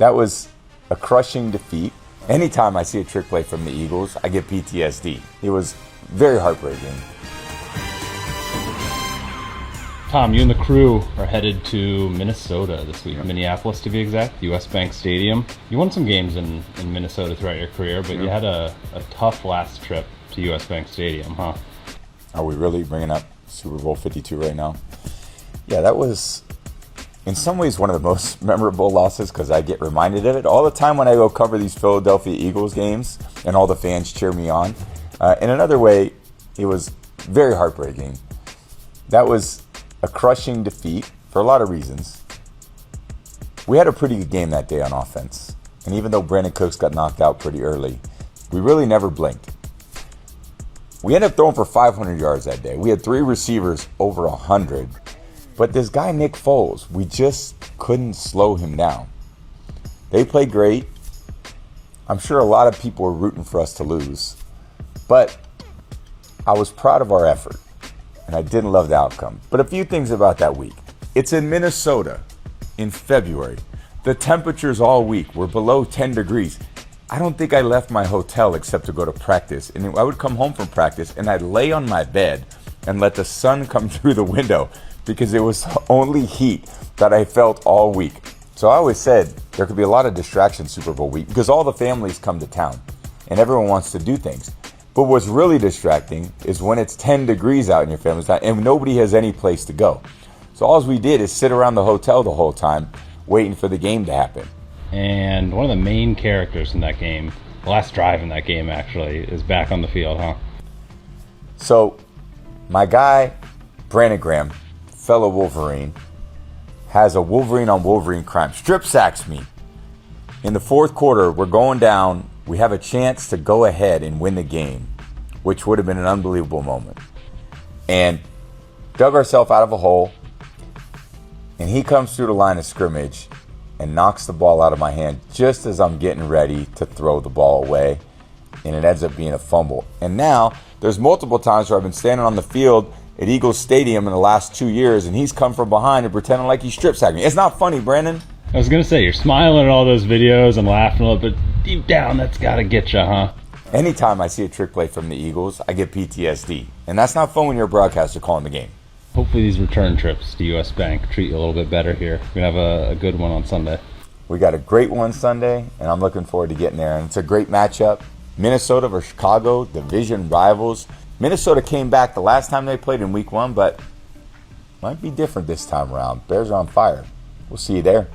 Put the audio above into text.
That was a crushing defeat. Anytime I see a trick play from the Eagles, I get PTSD. It was very heartbreaking. Tom, you and the crew are headed to Minnesota this week, Minneapolis to be exact, US Bank Stadium. You won some games in Minnesota throughout your career, but you had a tough last trip to US Bank Stadium, huh? Are we really bringing up Super Bowl 52 right now? Yeah, that was in some ways one of the most memorable losses because I get reminded of it all the time when I go cover these Philadelphia Eagles games and all the fans cheer me on. In another way, it was very heartbreaking. That was a crushing defeat for a lot of reasons. We had a pretty good game that day on offense. And even though Brandon Cooks got knocked out pretty early, we really never blinked. We ended up throwing for 500 yards that day. We had 3 receivers over 100. But this guy, Nick Foles, we just couldn't slow him down. They played great. I'm sure a lot of people were rooting for us to lose. But I was proud of our effort. And I didn't love the outcome. But a few things about that week. It's in Minnesota in February. The temperatures all week were below 10 degrees. I don't think I left my hotel except to go to practice. And I would come home from practice and I'd lay on my bed and let the sun come through the window because it was the only heat that I felt all week. So I always said there could be a lot of distractions Super Bowl week because all the families come to town and everyone wants to do things. But what's really distracting is when it's 10 degrees out in your family's town and nobody has any place to go. So all we did is sit around the hotel the whole time waiting for the game to happen. And one of the main characters in that game, the last drive in that game actually, is back on the field, huh? So my guy, Brandon Graham, fellow Wolverine, has a Wolverine on Wolverine crime. Strip sacks me. In the fourth quarter, we're going down. We have a chance to go ahead and win the game, which would have been an unbelievable moment. And dug ourselves out of a hole, and he comes through the line of scrimmage and knocks the ball out of my hand just as I'm getting ready to throw the ball away, and it ends up being a fumble. And now, there's multiple times where I've been standing on the field at Eagles Stadium in the last 2 years, and he's come from behind and pretending like he strip sacked me. It's not funny, Brandon. I was going to say, you're smiling at all those videos and laughing a little bit. Deep down, that's got to get you, huh? Anytime I see a trick play from the Eagles, I get PTSD. And that's not fun when you're a broadcaster calling the game. Hopefully these return trips to US Bank treat you a little bit better here. We're going to have a good one on Sunday. We got a great one Sunday, and I'm looking forward to getting there. And it's a great matchup. Minnesota versus Chicago, division rivals. Minnesota came back the last time they played in week 1, but might be different this time around. Bears are on fire. We'll see you there.